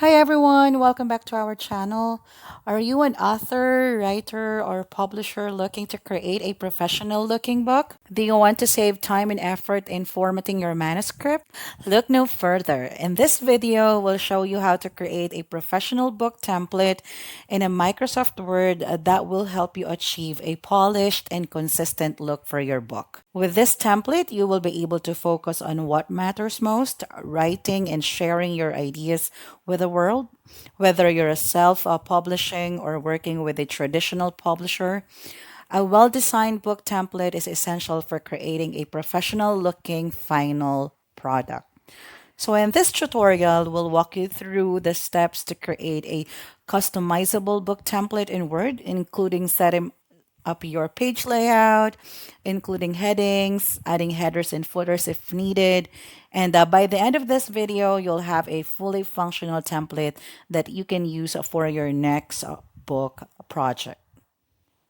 Hi everyone, welcome back to our channel. Are you an author, writer, or publisher looking to create a professional looking book? Do you want to save time and effort in formatting your manuscript? Look no further. In this video, we'll show you how to create a professional book template in a Microsoft Word that will help you achieve a polished and consistent look for your book. With this template, you will be able to focus on what matters most, writing and sharing your ideas with the world. Whether you're a self publishing or working with a traditional publisher, a well designed book template is essential for creating a professional looking final product. So, in this tutorial, we'll walk you through the steps to create a customizable book template in Word, including setting up your page layout, including headings, adding headers and footers if needed. And by the end of this video, you'll have a fully functional template that you can use for your next book project.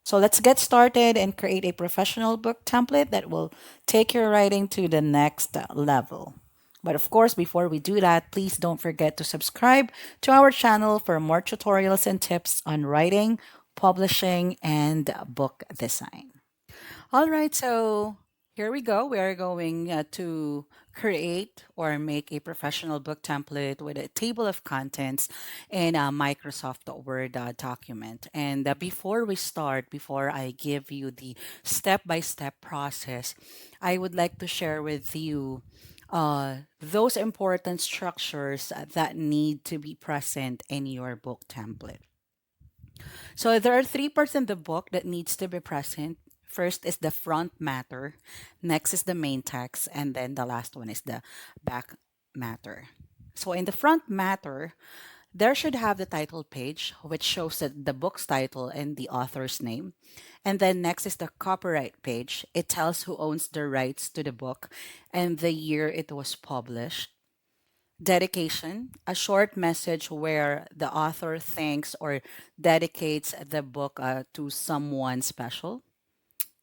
So let's get started and create a professional book template that will take your writing to the next level. But of course, before we do that, please don't forget to subscribe to our channel for more tutorials and tips on writing, publishing, and book design. All right, so here we go. We are going to create or make a professional book template with a table of contents in a Microsoft Word document. And before we start, before I give you the step by step process, I would like to share with you those important structures that need to be present in your book template. So there are three parts in the book that needs to be present. First is the front matter, next is the main text, and then the last one is the back matter. So in the front matter, there should have the title page, which shows the book's title and the author's name. And then next is the copyright page. It tells who owns the rights to the book and the year it was published. Dedication, a short message where the author thanks or dedicates the book to someone special.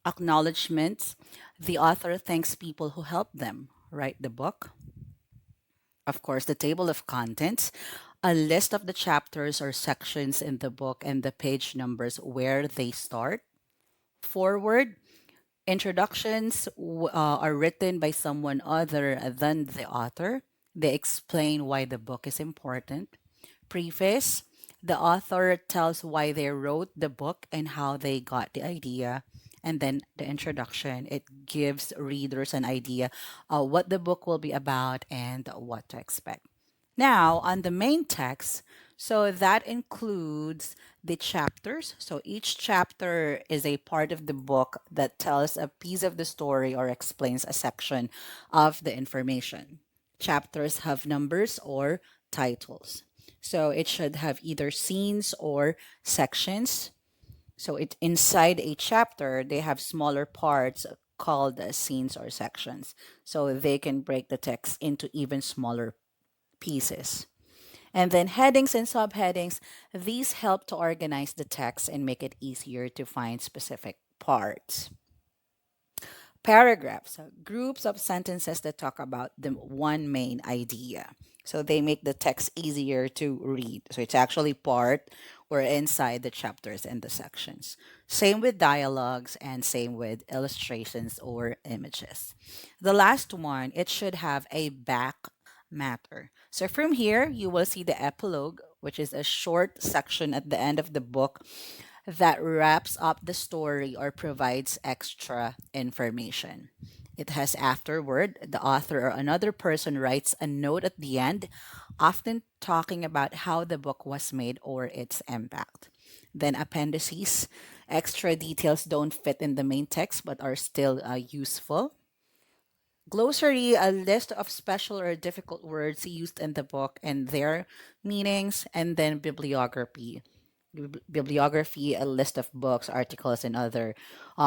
Acknowledgements, the author thanks people who helped them write the book. Of course, the table of contents, a list of the chapters or sections in the book and the page numbers where they start. Forward, introductions are written by someone other than the author. They explain why the book is important. Preface, the author tells why they wrote the book and how they got the idea. And then the introduction, it gives readers an idea what the book will be about and what to expect. Now, on the main text, so that includes the chapters. So each chapter is a part of the book that tells a piece of the story or explains a section of the information. Chapters have numbers or titles. So it should have either scenes or sections. So it inside a chapter, they have smaller parts called scenes or sections. So they can break the text into even smaller pieces. And then headings and subheadings, these help to organize the text and make it easier to find specific parts. Paragraphs, groups of sentences that talk about the one main idea. So they make the text easier to read. So it's actually part or inside the chapters and the sections. Same with dialogues and same with illustrations or images. The last one, it should have a back matter. So from here, you will see the epilogue, which is a short section at the end of the book that wraps up the story or provides extra information. It has afterword, the author or another person writes a note at the end, often talking about how the book was made or its impact. Then appendices, extra details don't fit in the main text but are still useful. Glossary, a list of special or difficult words used in the book and their meanings. And then bibliography, bibliography, a list of books, articles, and other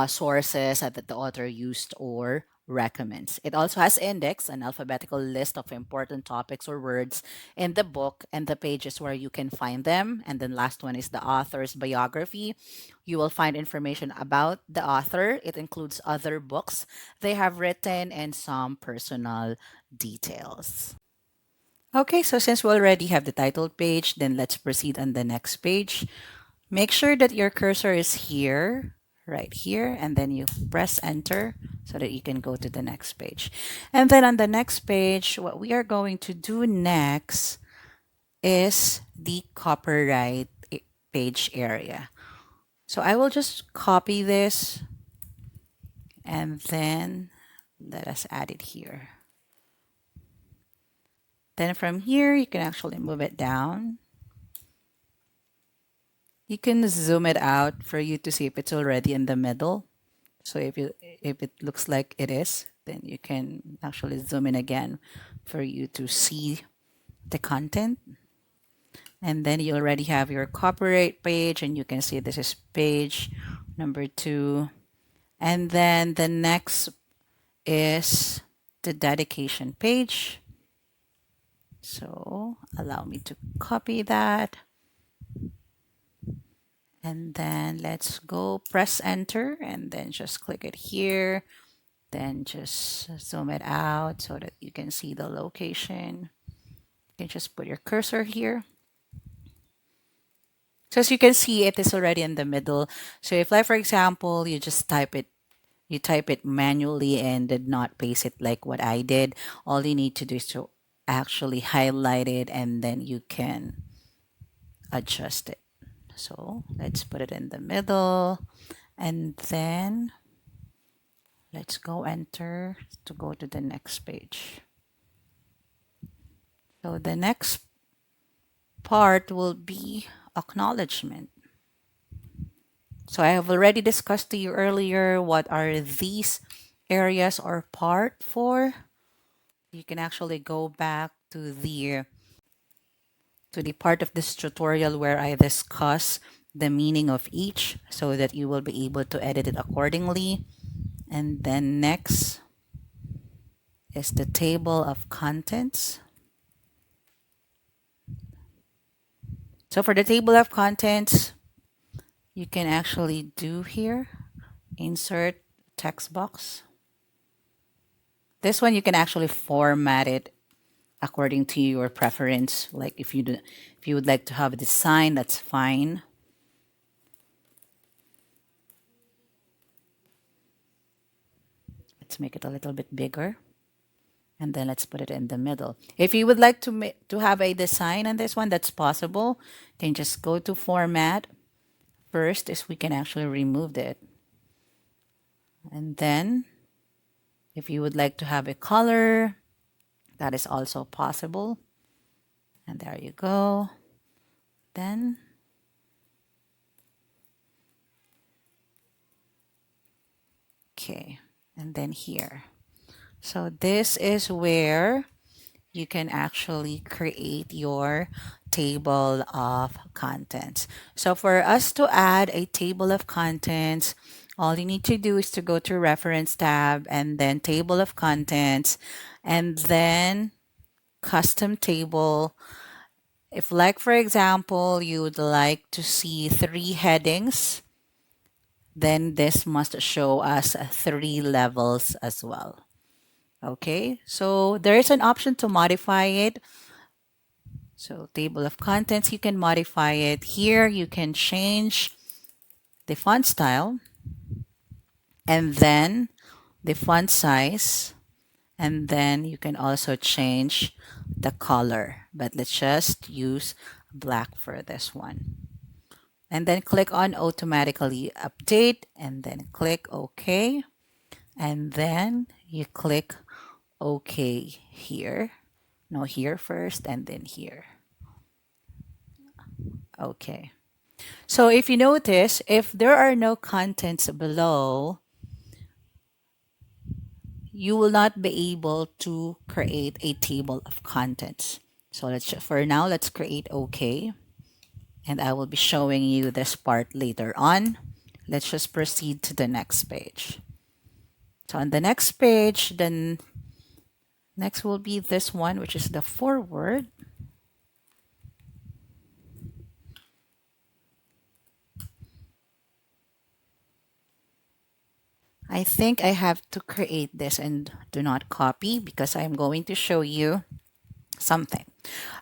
sources that the author used or recommends. It also has index, an alphabetical list of important topics or words in the book and the pages where you can find them. And then last one is the author's biography. You will find information about the author. It includes other books they have written and some personal details. Okay, so since we already have the title page, then let's proceed on the next page. Make sure that your cursor is here, right here, and then you press enter so that you can go to the next page. And then on the next page, what we are going to do next is the copyright page area. So I will just copy this and then let us add it here. Then from here, you can actually move it down. You can zoom it out for you to see if it's already in the middle. So if it looks like it is, then you can actually zoom in again for you to see the content. And then you already have your copyright page, and you can see this is page number 2. And then the next is the dedication page. So allow me to copy that. And then let's go press enter and then just click it here. Then just zoom it out so that you can see the location. You can just put your cursor here. So as you can see, it is already in the middle. So if like, for example, you type it manually and did not paste it like what I did, all you need to do is to actually highlight it and then you can adjust it. So let's put it in the middle and then let's go enter to go to the next page. So the next part will be acknowledgement. So I have already discussed to you earlier what are these areas or part for. You can actually go back to the part of this tutorial where I discuss the meaning of each so that you will be able to edit it accordingly. And then next is the table of contents. So for the table of contents, you can actually do here, insert text box. This one you can actually format it according to your preference. Like if you would like to have a design, that's fine. Let's make it a little bit bigger. And then let's put it in the middle. If you would like to have a design on this one, that's possible. You can just go to format. First is we can actually remove it. And then if you would like to have a color, that is also possible. And there you go. Then okay. And then here. So this is where you can actually create your table of contents. So for us to add a table of contents, all you need to do is to go to reference tab and then table of contents and then custom table. If like for example, you would like to see 3 headings, then this must show us 3 levels as well. Okay, so there is an option to modify it. So table of contents, you can modify it. Here you can change the font style and then the font size. And then you can also change the color. But let's just use black for this one. And then click on automatically update and then click OK. And then you click OK here. No, here first and then here. Okay. So if you notice, if there are no contents below, you will not be able to create a table of contents. So for now, let's create OK. And I will be showing you this part later on. Let's just proceed to the next page. So on the next page, then next will be this one, which is the forward. I think I have to create this and do not copy because I'm going to show you something.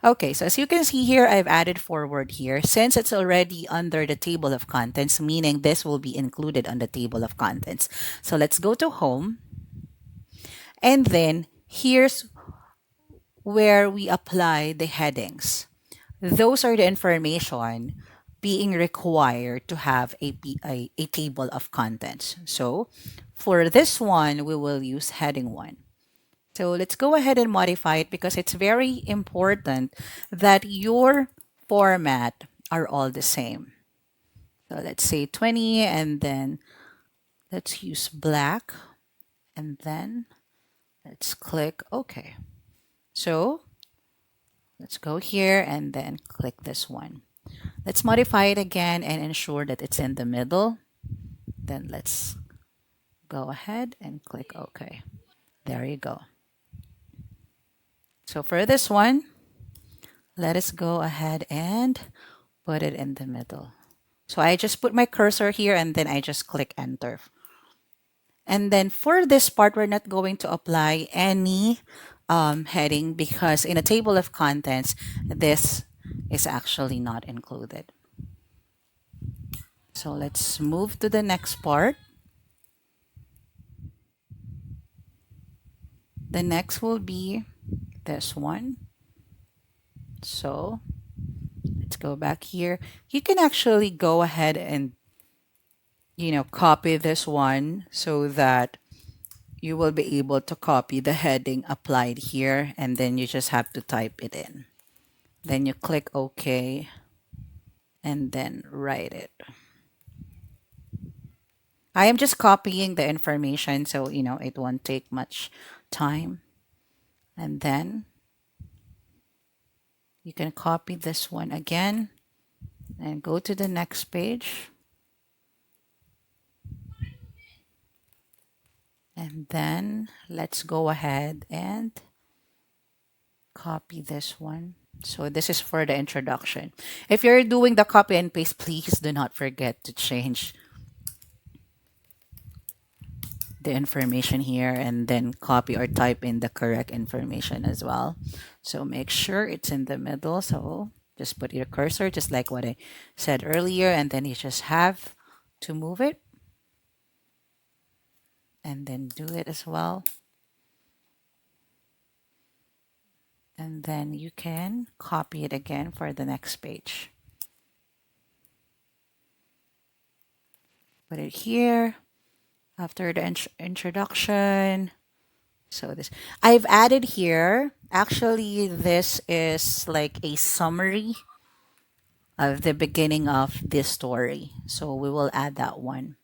Okay, so as you can see here, I've added forward here since it's already under the table of contents, meaning this will be included on the table of contents. So let's go to home, and then here's where we apply the headings. Those are the information being required to have a table of contents. So for this one, we will use heading 1. So let's go ahead and modify it because it's very important that your format are all the same. So let's say 20 and then let's use black and then let's click OK. So let's go here and then click this one. Let's modify it again and ensure that it's in the middle. Then let's go ahead and click OK. There you go. So for this one, let us go ahead and put it in the middle. So I just put my cursor here and then I just click enter. And then for this part, we're not going to apply any heading because in a table of contents, this is actually not included. So let's move to the next part. The next will be this one. So let's go back here. You can actually go ahead and copy this one so that you will be able to copy the heading applied here and then you just have to type it in. Then you click OK and then write it. I am just copying the information so it won't take much time. And then you can copy this one again and go to the next page. And then let's go ahead and copy this one. So this is for the introduction. If you're doing the copy and paste, please do not forget to change the information here and then copy or type in the correct information as well. So make sure it's in the middle. So just put your cursor just like what I said earlier and then you just have to move it and then do it as well. And then you can copy it again for the next page. Put it here after the introduction. So this I've added here. Actually, this is like a summary of the beginning of this story. So we will add that one.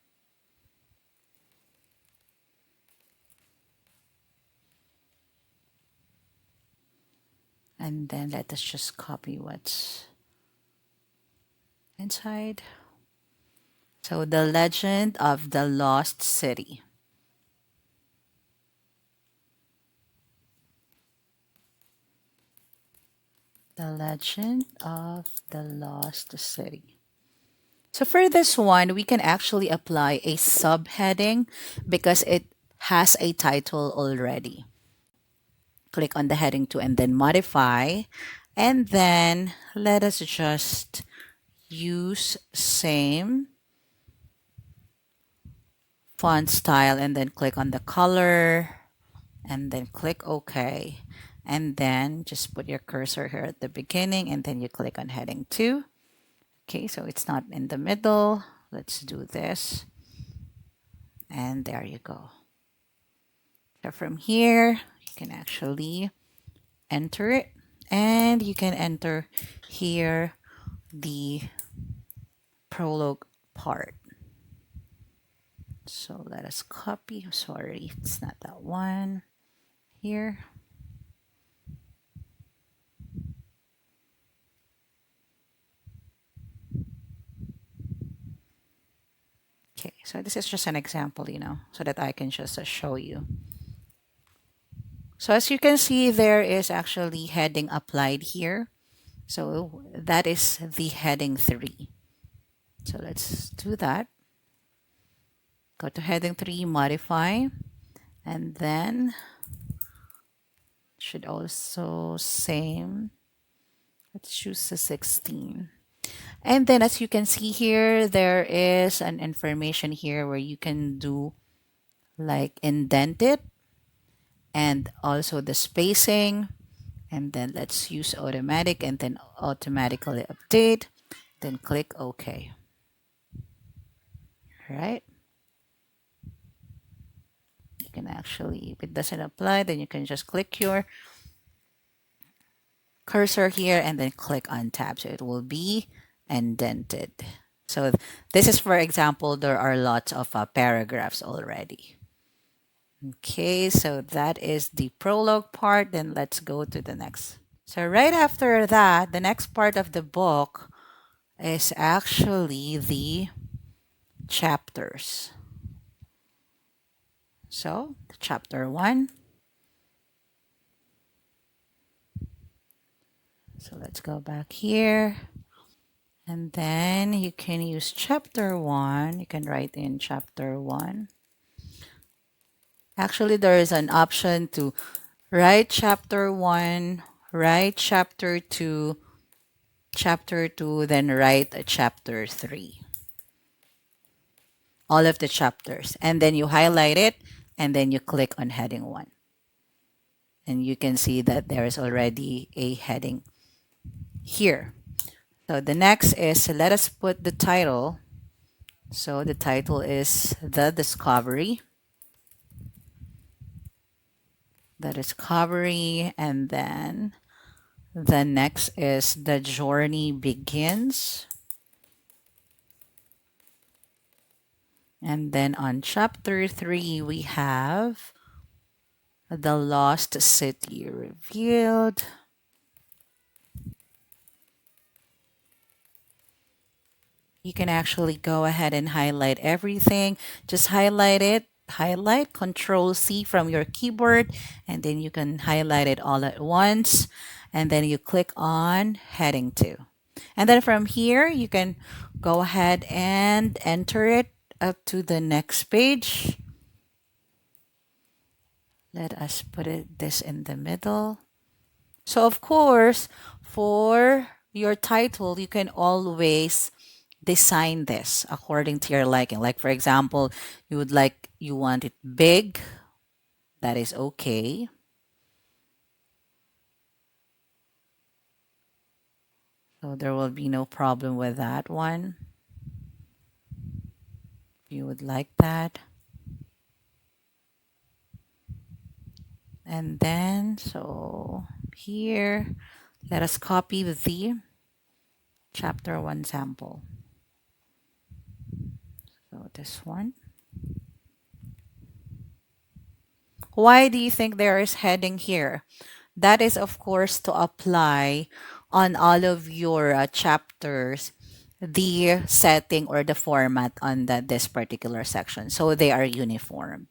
And then let us just copy what's inside. So the legend of the lost city. The legend of the lost city. So for this one, we can actually apply a subheading because it has a title already. Click on the heading 2 and then modify. And then let us just use same font style and then click on the color and then click OK. And then just put your cursor here at the beginning and then you click on heading 2. Okay, so it's not in the middle. Let's do this. And there you go. So from here, you can actually enter it. And you can enter here the prologue part. So let us copy. Sorry, it's not that one. Here. Okay, so this is just an example, so that I can just show you. So as you can see, there is actually heading applied here. So that is the heading 3. So let's do that. Go to heading 3, modify, and then should also same Let's choose a 16. And then as you can see here, there is an information here where you can do like indent it and also the spacing. And then let's use automatic and then automatically update. Then click OK. Right? You can actually, if it doesn't apply, then you can just click your cursor here and then click on tab. So it will be indented. So this is, for example, there are lots of paragraphs already. Okay, so that is the prologue part. Then let's go to the next. So right after that, the next part of the book is actually the chapters. So chapter 1. So let's go back here. And then you can use chapter 1. You can write in chapter 1. Actually, there is an option to write chapter 1, write chapter 2, then write a chapter 3. All of the chapters. And then you highlight it and then you click on heading 1. And you can see that there is already a heading here. So the next is let us put the title. So the title is The Discovery. The Discovery. And then the next is The Journey Begins. And then on chapter 3, we have The Lost City Revealed. You can actually go ahead and highlight everything. Just highlight it, highlight, Control C from your keyboard, and then you can highlight it all at once. And then you click on heading 2. And then from here, you can go ahead and enter it up to the next page. Let us put this in the middle. So of course, for your title, you can always design this according to your liking. Like for example, you want it big. That is okay. So there will be no problem with that one. If you would like that. And then, so here, let us copy the chapter 1 sample. So this one. Why do you think there is heading here? That is, of course, to apply on all of your chapters the setting or the format on this particular section. So they are uniform.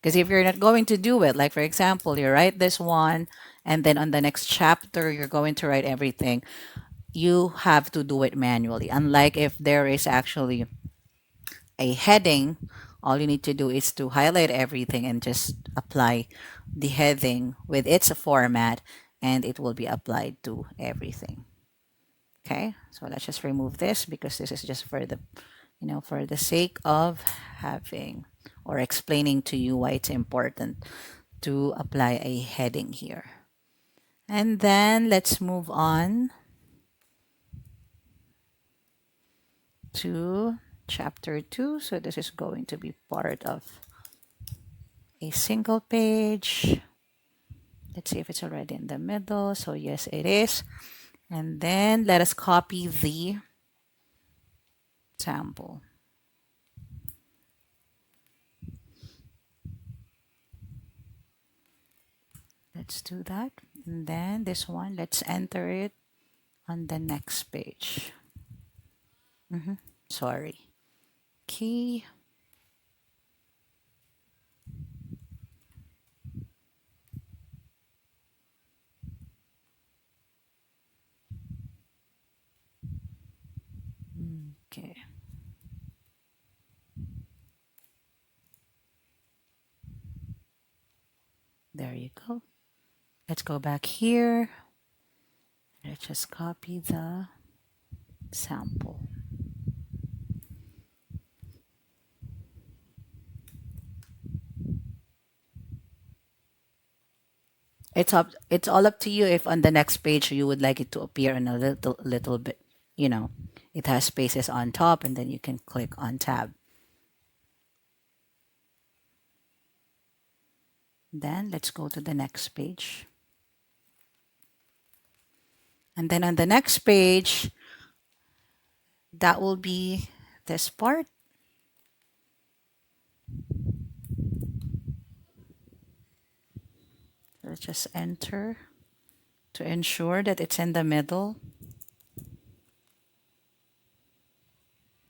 Because if you're not going to do it, like for example, you write this one, and then on the next chapter, you're going to write everything, you have to do it manually. Unlike if there is actually a heading, all you need to do is to highlight everything and just apply the heading with its format, and it will be applied to everything. Okay, so let's just remove this because this is just for the, for the sake of having or explaining to you why it's important to apply a heading here. And then let's move on to chapter 2. So this is going to be part of a single page. Let's see if it's already in the middle. So yes, it is. And then let us copy the sample. Let's do that. And then this one, let's enter it on the next page. Sorry. Key. Okay. There you go. Let's go back here. let's just copy the sample. It's all up to you if on the next page you would like it to appear in a little bit, you know, it has spaces on top and then you can click on tab. Then let's go to the next page. And then on the next page, that will be this part. Let's just enter to ensure that it's in the middle.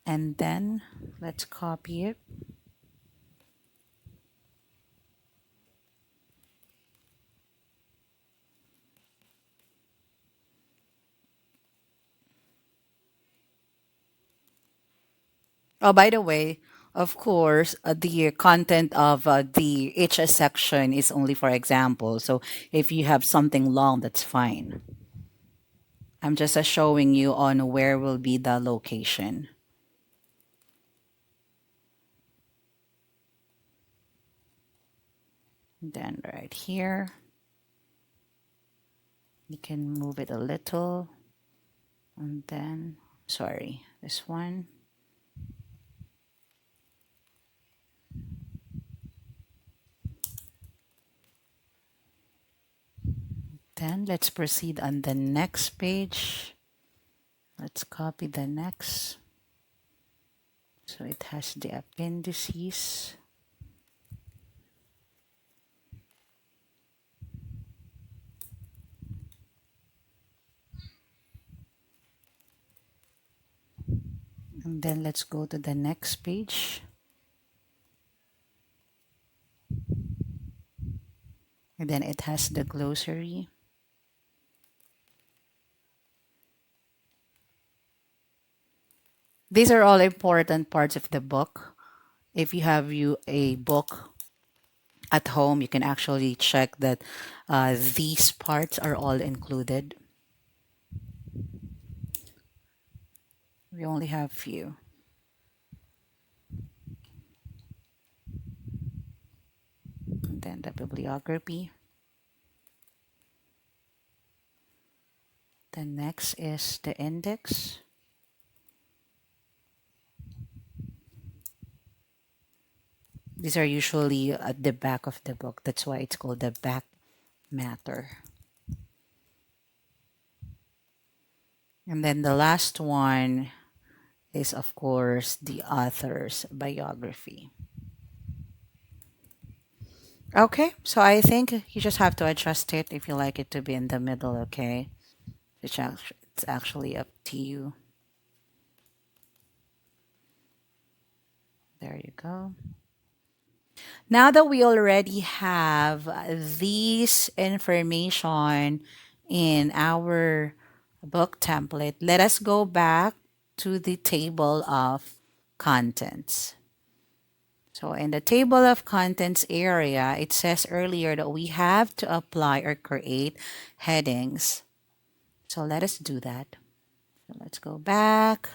And then let's copy it. Oh, by the way, of course, the content of the HS section is only for example. So if you have something long, that's fine. I'm just showing you on where will be the location. Then right here, you can move it a little. And then, sorry, this one. Then let's proceed on the next page. Let's copy the next. So it has the appendices. And then let's go to the next page. And then it has the glossary. These are all important parts of the book. If you have a book at home, you can actually check that these parts are all included. We only have few. And then the bibliography. The next is the index. These are usually at the back of the book. That's why it's called the back matter. And then the last one is, of course, the author's biography. Okay, so I think you just have to adjust it if you like it to be in the middle, okay? It's actually up to you. There you go. Now that we already have these information in our book template, let us go back to the table of contents. So in the table of contents area, it says earlier that we have to apply or create headings. So let us do that. So let's go back.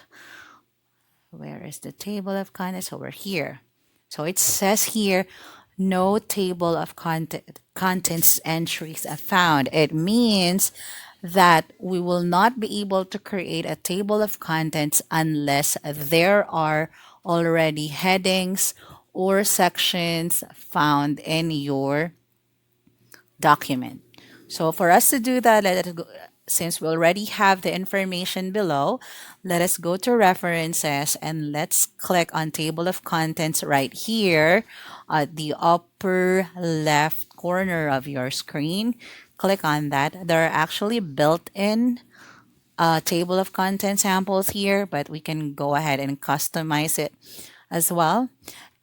Where is the table of contents? Over here. So it says here, no table of contents entries are found. It means that we will not be able to create a table of contents unless there are already headings or sections found in your document. So for us to do that, since we already have the information below, let us go to references and let's click on table of contents right here at the upper left corner of your screen. Click on that. There are actually built-in table of contents samples here, but we can go ahead and customize it as well.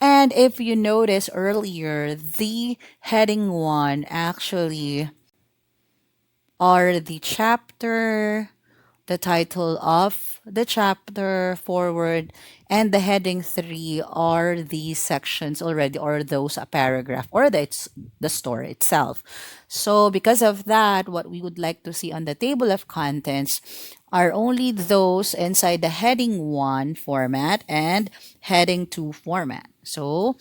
And if you notice earlier, the heading one actually are the chapter the title of the chapter, forward, and the heading 3 are these sections already, or those a paragraph, or the story itself. So because of that, what we would like to see on the table of contents are only those inside the heading 1 format and heading 2 format. So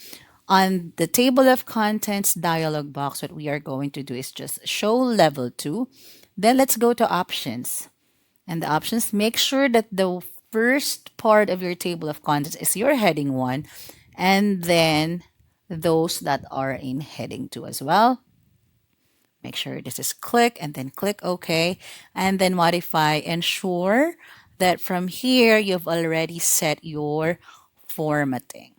on the table of contents dialog box, what we are going to do is just show level 2. Then let's go to options. And the options, make sure that the first part of your table of contents is your heading 1, and then those that are in heading 2 as well. Make sure this is click, and then click OK, and then modify. Ensure that from here you've already set your formatting.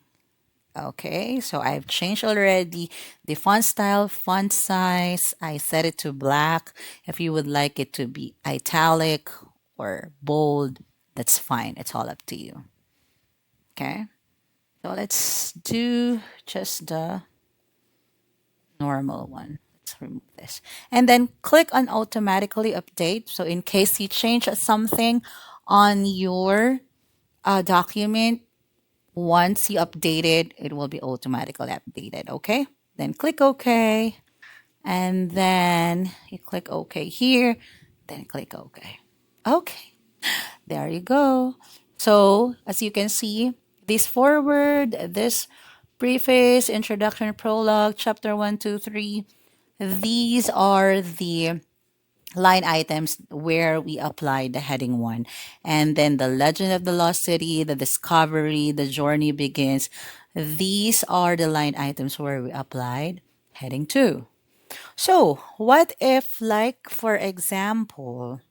Okay, so I've changed already the font style, font size. I set it to black. If you would like it to be italic or bold, that's fine. It's all up to you. Okay, so let's do just the normal one. Let's remove this. And then click on automatically update. So in case you change something on your document, once you update it, it will be automatically updated. Okay. Then click OK. And then you click OK here. Then click OK. Okay. There you go. So as you can see, this forward, this preface, introduction, prologue, chapter 1, 2, 3, these are the line items where we apply the heading 1. And then the legend of the lost city, the discovery, the journey begins. These are the line items where we applied heading 2. So what if, like, for example,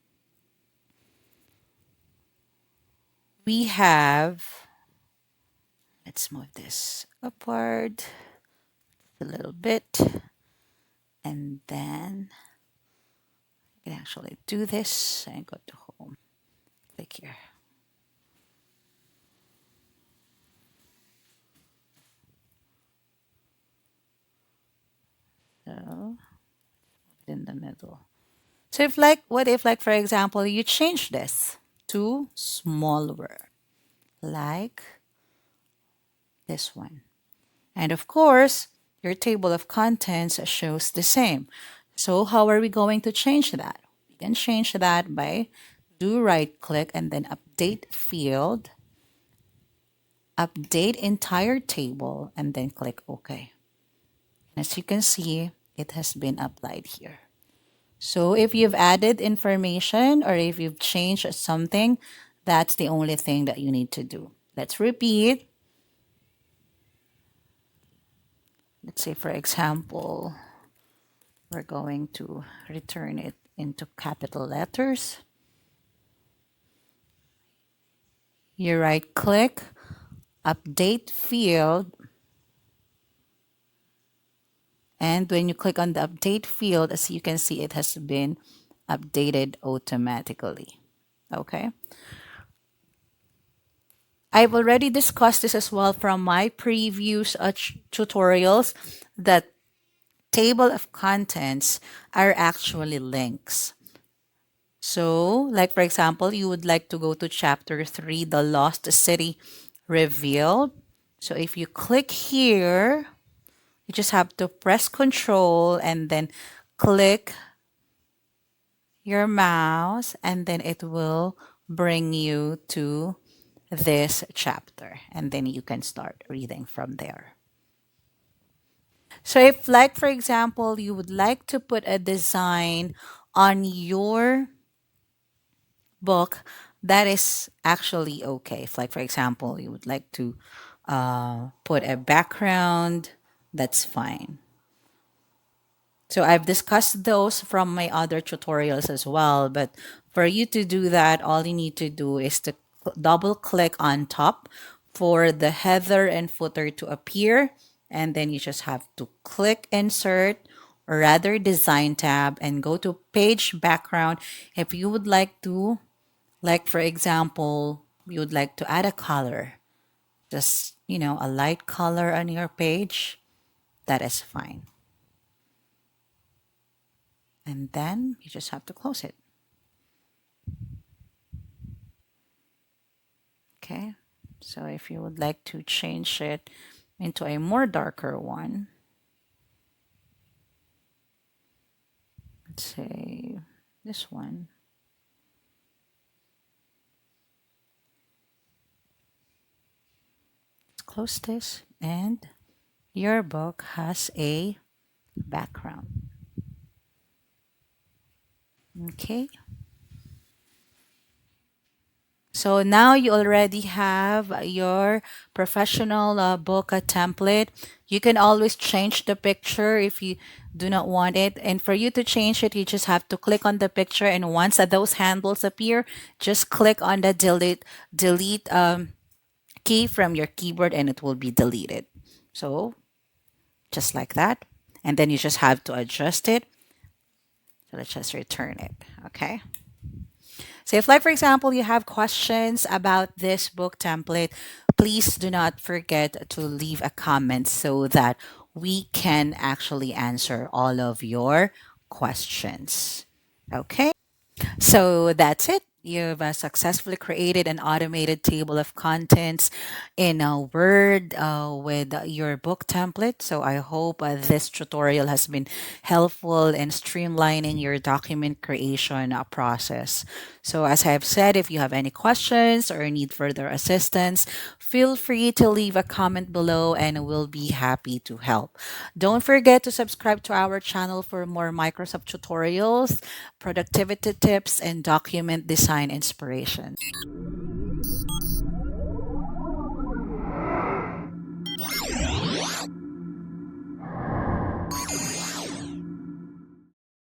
we have, let's move this upward a little bit, and then I can actually do this and go to home. Click here. So in the middle. So if, like, what if, like, for example, you change this to smaller, like this one. And of course, your table of contents shows the same. So how are we going to change that? We can change that by do right click and then update field, update entire table, and then click OK. As you can see, it has been applied here. So if you've added information or if you've changed something, that's the only thing that you need to do. Let's repeat. Let's say, for example, we're going to return it into capital letters. You right click, update field, and when you click on the update field, as you can see, it has been updated automatically. Okay. I've already discussed this as well from my previous tutorials that table of contents are actually links. So, like for example, you would like to go to chapter 3, the lost city revealed. So if you click here, you just have to press control and then click your mouse, and then it will bring you to this chapter, and then you can start reading from there. So if, like for example, you would like to put a design on your book, that is actually okay. If, like for example, you would like to put a background, that's fine. So I've discussed those from my other tutorials as well. But for you to do that, all you need to do is to double click on top for the header and footer to appear. And then you just have to click insert, or rather design tab, and go to page background. If you would like to, like for example, you would like to add a color, just, a light color on your page, that is fine. And then you just have to close it. Okay. So if you would like to change it into a more darker one, let's say this one. Let's close this, and your book has a background. Okay. So now you already have your professional book template. You can always change the picture if you do not want it. And for you to change it, you just have to click on the picture. And once those handles appear, just click on the delete key from your keyboard and it will be deleted. So just like that. And then you just have to adjust it. So let's just return it. Okay. So if like for example you have questions about this book template, please do not forget to leave a comment so that we can actually answer all of your questions. Okay? So that's it. You've successfully created an automated table of contents in Word with your book template. So I hope this tutorial has been helpful in streamlining your document creation process. So, as I have said, if you have any questions or need further assistance, feel free to leave a comment below and we'll be happy to help. Don't forget to subscribe to our channel for more Microsoft tutorials, productivity tips, and document design inspiration.